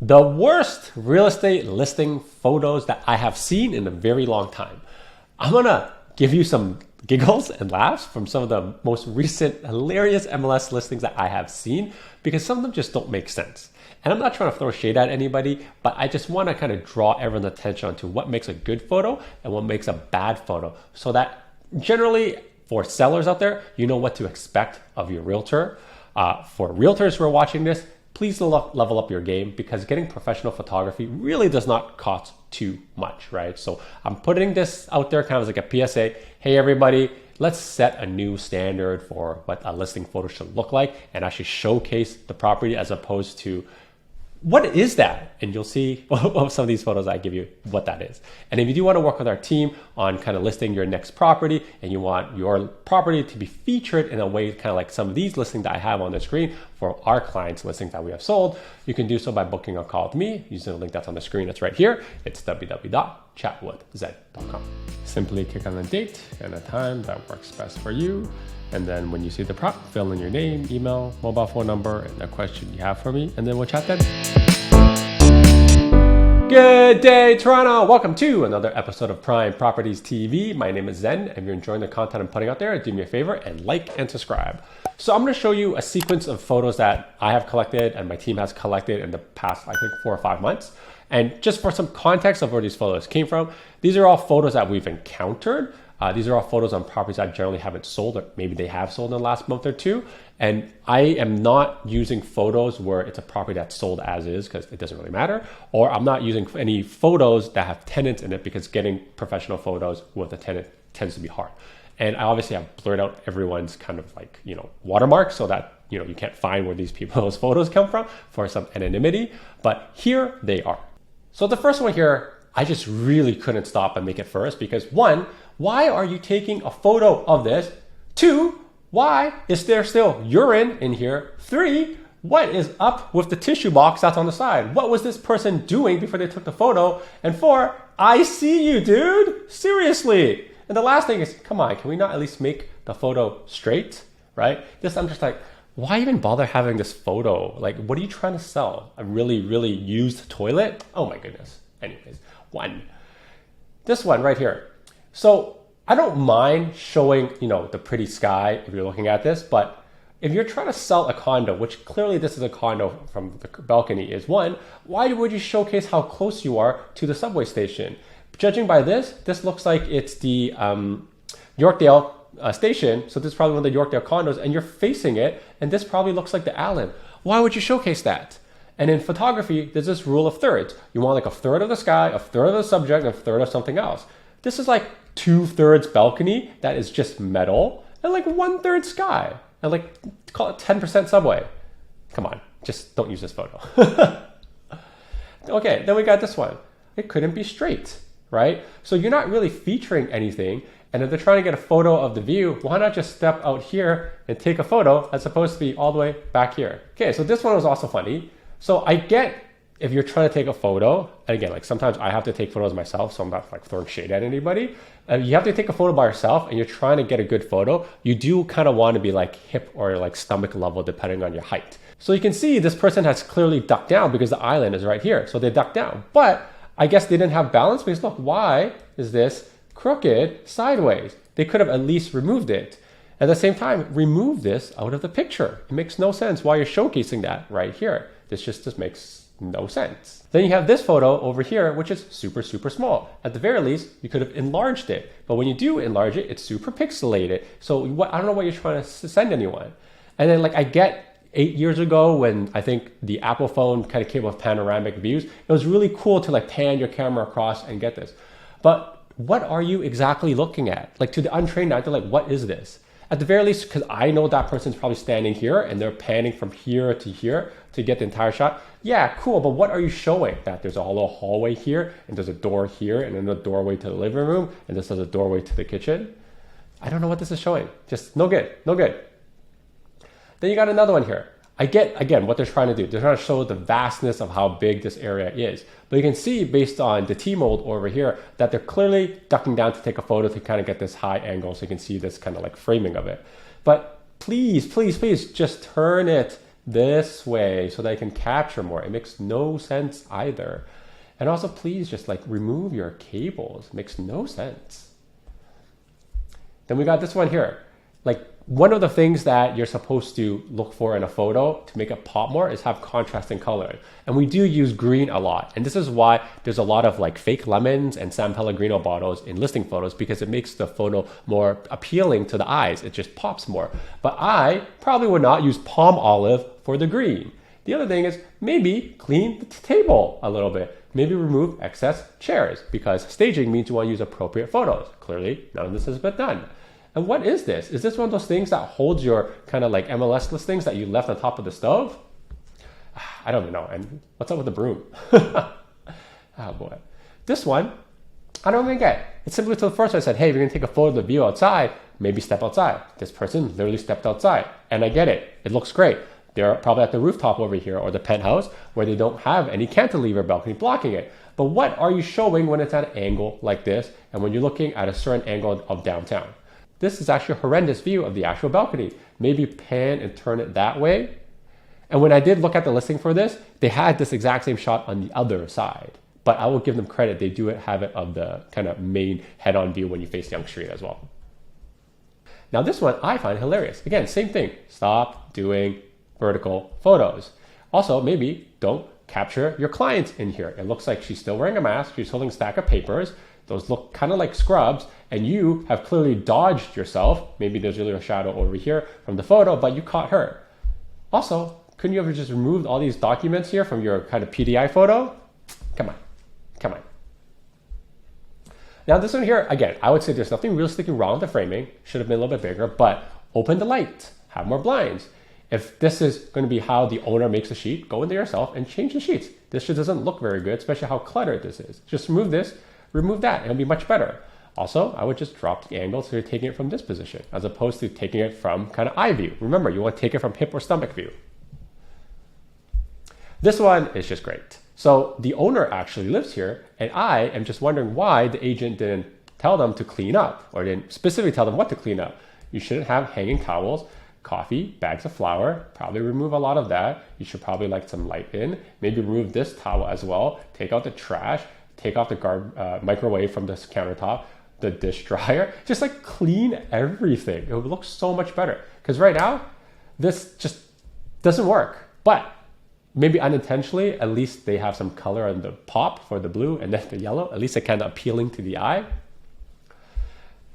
The worst real estate listing photos that I have seen in a very long time. I'm gonna give you some giggles and laughs from some of the most recent hilarious MLS listings that I have seen because some of them just don't make sense. And I'm not trying to throw shade at anybody, but I just want to kind of draw everyone's attention to what makes a good photo and what makes a bad photo so that generally for sellers out there, you know what to expect of your realtor. For realtors who are watching this, please level up your game because getting professional photography really does not cost too much, right? So I'm putting this out there kind of as like a PSA. Hey, everybody, let's set a new standard for what a listing photo should look like and actually showcase the property as opposed to what is that? And you'll see some of these photos I give you what that is. And if you do want to work with our team on kind of listing your next property and you want your property to be featured in a way kind of like some of these listings that I have on the screen for our clients' listings that we have sold, you can do so by booking a call with me using the link that's on the screen. That's right here. It's www.chatwithzen.com. Simply click on the date and the time that works best for you. And then when you see the prompt, fill in your name, email, mobile phone number, and the question you have for me, and then we'll chat then. Good day, Toronto. Welcome to another episode of Prime Properties TV. My name is Zen. If you're enjoying the content I'm putting out there, do me a favor and like and subscribe. So I'm going to show you a sequence of photos that I have collected and my team has collected in the past, I think, 4 or 5 months. And just for some context of where these photos came from, these are all photos that we've encountered. These are all photos on properties that generally haven't sold, or maybe they have sold in the last month or two. And I am not using photos where it's a property that's sold as is because it doesn't really matter. Or I'm not using any photos that have tenants in it because getting professional photos with a tenant tends to be hard. And I obviously have blurred out everyone's kind of like, watermarks so that, you can't find where these people's photos come from for some anonymity. But here they are. So the first one here, I just really couldn't stop and make it first because 1, why are you taking a photo of this? 2, why is there still urine in here? 3, what is up with the tissue box that's on the side? What was this person doing before they took the photo? And 4, I see you, dude. Seriously. And the last thing is, come on, can we not at least make the photo straight, right? I'm just like, why even bother having this photo? Like, what are you trying to sell? A really, really used toilet? Oh my goodness. Anyways, this one right here. So I don't mind showing, the pretty sky if you're looking at this, but if you're trying to sell a condo, which clearly this is a condo from the balcony, is 1, why would you showcase how close you are to the subway station? Judging by this looks like it's the Yorkdale station. So this is probably one of the Yorkdale condos and you're facing it. And this probably looks like the Allen. Why would you showcase that? And in photography, there's this rule of thirds. You want like a third of the sky, a third of the subject, and a third of something else. This is like 2/3 balcony that is just metal and like 1/3 sky and like call it 10% subway. Come on, just don't use this photo. Okay, then we got this one. It couldn't be straight, right? So you're not really featuring anything. And if they're trying to get a photo of the view, why not just step out here and take a photo as opposed to be all the way back here? Okay, so this one was also funny. So I get if you're trying to take a photo, and again, like sometimes I have to take photos myself, so I'm not like throwing shade at anybody. You have to take a photo by yourself and you're trying to get a good photo. You do kind of want to be like hip or like stomach level depending on your height. So you can see this person has clearly ducked down because the island is right here. So they ducked down, but I guess they didn't have balance because look, why is this crooked sideways? They could have at least removed it. At the same time, remove this out of the picture. It makes no sense why you're showcasing that right here. This just makes no sense. Then you have this photo over here, which is super, super small. At the very least, you could have enlarged it. But when you do enlarge it, it's super pixelated. So I don't know what you're trying to send anyone. And then like I get 8 years ago when I think the Apple phone kind of came with panoramic views, it was really cool to like pan your camera across and get this. But what are you exactly looking at? Like to the untrained eye, they're like, what is this? At the very least, because I know that person's probably standing here and they're panning from here to get the entire shot. Yeah, cool, but what are you showing? That there's a little hallway here and there's a door here and then a doorway to the living room and this is a doorway to the kitchen. I don't know what this is showing. Just no good, no good. Then you got another one here. I get, again, what they're trying to do. They're trying to show the vastness of how big this area is. But you can see based on the T-mold over here that they're clearly ducking down to take a photo to kind of get this high angle so you can see this kind of like framing of it. But please, please, please just turn it this way so that I can capture more. It makes no sense either. And also please just like remove your cables. It makes no sense. Then we got this one here. Like one of the things that you're supposed to look for in a photo to make it pop more is have contrasting color. And we do use green a lot. And this is why there's a lot of like fake lemons and San Pellegrino bottles in listing photos, because it makes the photo more appealing to the eyes. It just pops more. But I probably would not use palm olive for the green. The other thing is maybe clean the table a little bit. Maybe remove excess chairs, because staging means you want to use appropriate photos. Clearly, none of this has been done. And what is this? Is this one of those things that holds your kind of like MLS listings that you left on top of the stove? I don't even know. And what's up with the broom? Oh boy. This one, I don't even get. It's simply to the first one I said, hey, if you're gonna take a photo of the view outside, maybe step outside. This person literally stepped outside. And I get it. It looks great. They're probably at the rooftop over here or the penthouse where they don't have any cantilever balcony blocking it. But what are you showing when it's at an angle like this and when you're looking at a certain angle of downtown? This is actually a horrendous view of the actual balcony. Maybe pan and turn it that way. And when I did look at the listing for this, they had this exact same shot on the other side. But I will give them credit. They do have it of the kind of main head-on view when you face Yonge Street as well. Now this one I find hilarious. Again, same thing. Stop doing vertical photos. Also, maybe don't capture your client in here. It looks like she's still wearing a mask. She's holding a stack of papers. Those look kind of like scrubs, and you have clearly dodged yourself. Maybe there's a little shadow over here from the photo, but you caught her. Also, couldn't you have just removed all these documents here from your kind of PDI photo? Come on, come on. Now this one here, again, I would say there's nothing realistically wrong with the framing. Should have been a little bit bigger, but open the light, have more blinds. If this is going to be how the owner makes a sheet, go in there yourself and change the sheets. This just doesn't look very good, especially how cluttered this is. Just remove this, remove that, it'll be much better. Also, I would just drop the angle so you're taking it from this position as opposed to taking it from kind of eye view. Remember, you want to take it from hip or stomach view. This one is just great. So the owner actually lives here, and I am just wondering why the agent didn't tell them to clean up, or didn't specifically tell them what to clean up. You shouldn't have hanging towels, coffee, bags of flour, probably remove a lot of that. You should probably like some light in, maybe remove this towel as well, take out the trash, take off the microwave from this countertop, the dish dryer, just like clean everything. It would look so much better. Because right now, this just doesn't work. But maybe unintentionally, at least they have some color on the pop for the blue and then the yellow. At least it's kind of appealing to the eye.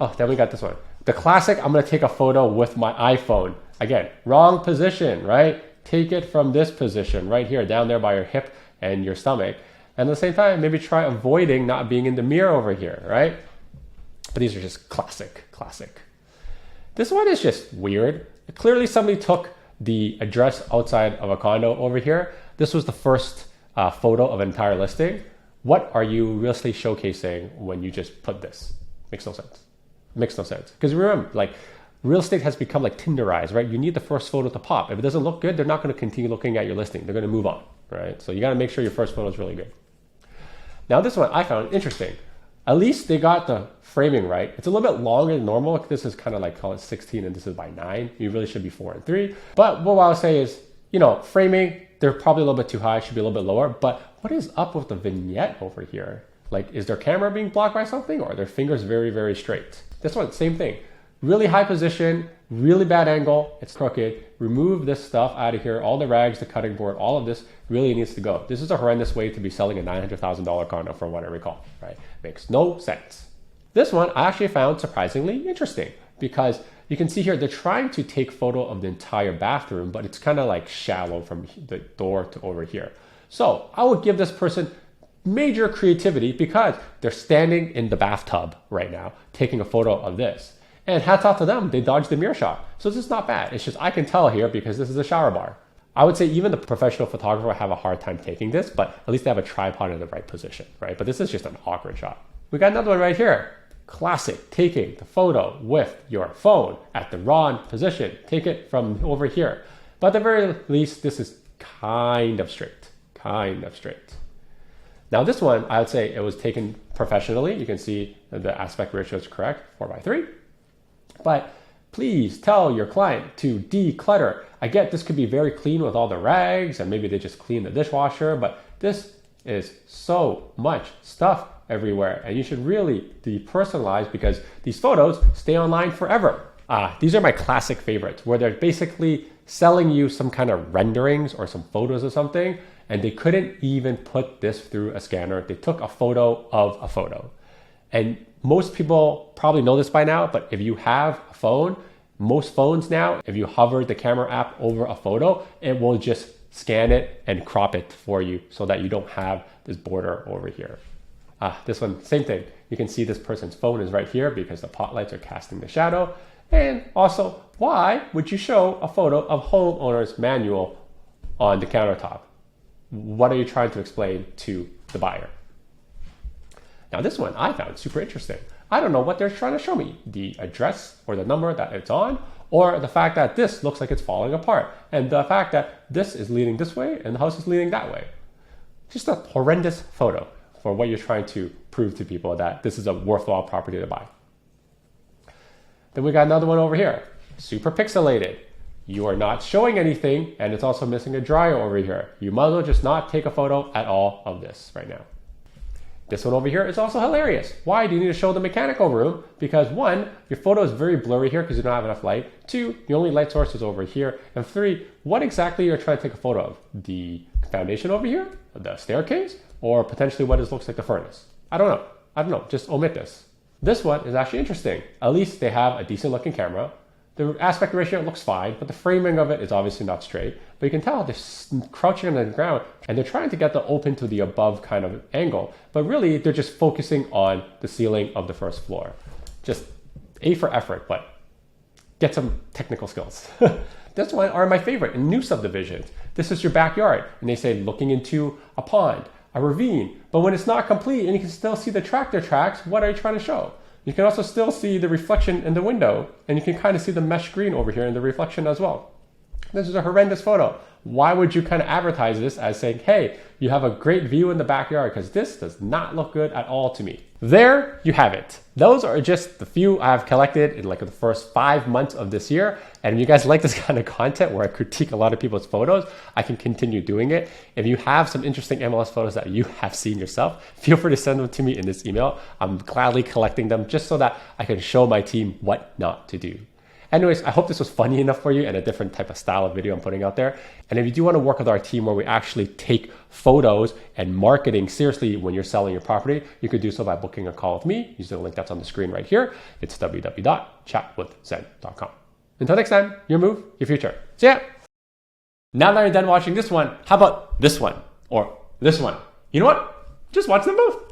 Oh, then we got this one. The classic, I'm gonna take a photo with my iPhone. Again, wrong position, right? Take it from this position right here, down there by your hip and your stomach. And at the same time, maybe try avoiding not being in the mirror over here, right? But these are just classic. This one is just weird. Clearly somebody took the address outside of a condo over here. This was the first photo of an entire listing. What are you really showcasing when you just put this? Makes no sense. Makes no sense. Because remember, like, real estate has become like Tinderized, right? You need the first photo to pop. If it doesn't look good, they're not going to continue looking at your listing. They're going to move on, right? So you got to make sure your first photo is really good. Now this one I found interesting. At least they got the framing right. It's a little bit longer than normal. This is kind of like, call it 16 and this is by 9. You really should be 4 and 3. But what I'll say is, you know, framing, they're probably a little bit too high, should be a little bit lower. But what is up with the vignette over here? Like, is their camera being blocked by something, or are their fingers very, very straight? This one, same thing. Really high position, really bad angle, it's crooked. Remove this stuff out of here, all the rags, the cutting board, all of this really needs to go. This is a horrendous way to be selling a $900,000 condo from what I recall, right? Makes no sense. This one I actually found surprisingly interesting because you can see here, they're trying to take photo of the entire bathroom, but it's kind of like shallow from the door to over here. So I would give this person major creativity because they're standing in the bathtub right now, taking a photo of this. And hats off to them, they dodged the mirror shot. So this is not bad. It's just, I can tell here because this is a shower bar. I would say even the professional photographer will have a hard time taking this, but at least they have a tripod in the right position, right? But this is just an awkward shot. We got another one right here. Classic, taking the photo with your phone at the wrong position. Take it from over here. But at the very least, this is kind of straight. Now this one, I would say it was taken professionally. You can see the aspect ratio is correct, 4:3. But Please tell your client to declutter. I get this could be very clean with all the rags and maybe they just clean the dishwasher, but this is so much stuff everywhere and you should really depersonalize because these photos stay online forever. These are my classic favorites where they're basically selling you some kind of renderings or some photos of something and they couldn't even put this through a scanner. They took a photo of a photo. And most people probably know this by now, but if you have a phone, most phones now, if you hover the camera app over a photo, it will just scan it and crop it for you so that you don't have this border over here. This one, same thing. You can see this person's phone is right here because the pot lights are casting the shadow. And also, why would you show a photo of homeowner's manual on the countertop? What are you trying to explain to the buyer? Now this one I found super interesting. I don't know what they're trying to show me. The address or the number that it's on, or the fact that this looks like it's falling apart, and the fact that this is leaning this way and the house is leaning that way. Just a horrendous photo for what you're trying to prove to people that this is a worthwhile property to buy. Then we got another one over here, super pixelated. You are not showing anything and it's also missing a dryer over here. You might as well just not take a photo at all of this right now. This one over here is also hilarious. Why do you need to show the mechanical room? Because one, your photo is very blurry here because you don't have enough light. Two, your only light source is over here. And three, what exactly you're trying to take a photo of? The foundation over here, the staircase, or potentially what looks like the furnace? I don't know, just omit this. This one is actually interesting. At least they have a decent looking camera. The aspect ratio looks fine, but the framing of it is obviously not straight. But you can tell they're crouching on the ground and they're trying to get the open to the above kind of angle. But really, they're just focusing on the ceiling of the first floor. Just A for effort, but get some technical skills. This one are my favorite in new subdivisions. This is your backyard, and they say looking into a pond, a ravine. But when it's not complete and you can still see the tractor tracks, what are you trying to show? You can also still see the reflection in the window, and you can kind of see the mesh green over here in the reflection as well. This is a horrendous photo. Why would you kind of advertise this as saying, hey, you have a great view in the backyard, because this does not look good at all to me. There you have it. Those are just the few I've collected in like the first 5 months of this year. And if you guys like this kind of content where I critique a lot of people's photos, I can continue doing it. If you have some interesting MLS photos that you have seen yourself, feel free to send them to me in this email. I'm gladly collecting them just so that I can show my team what not to do. Anyways, I hope this was funny enough for you and a different type of style of video I'm putting out there. And if you do want to work with our team where we actually take photos and marketing seriously when you're selling your property, you could do so by booking a call with me using the link that's on the screen right here. It's www.chatwithzen.com. Until next time, your move, your future. See ya! Now that you're done watching this one, how about this one? Or this one? You know what? Just watch them both.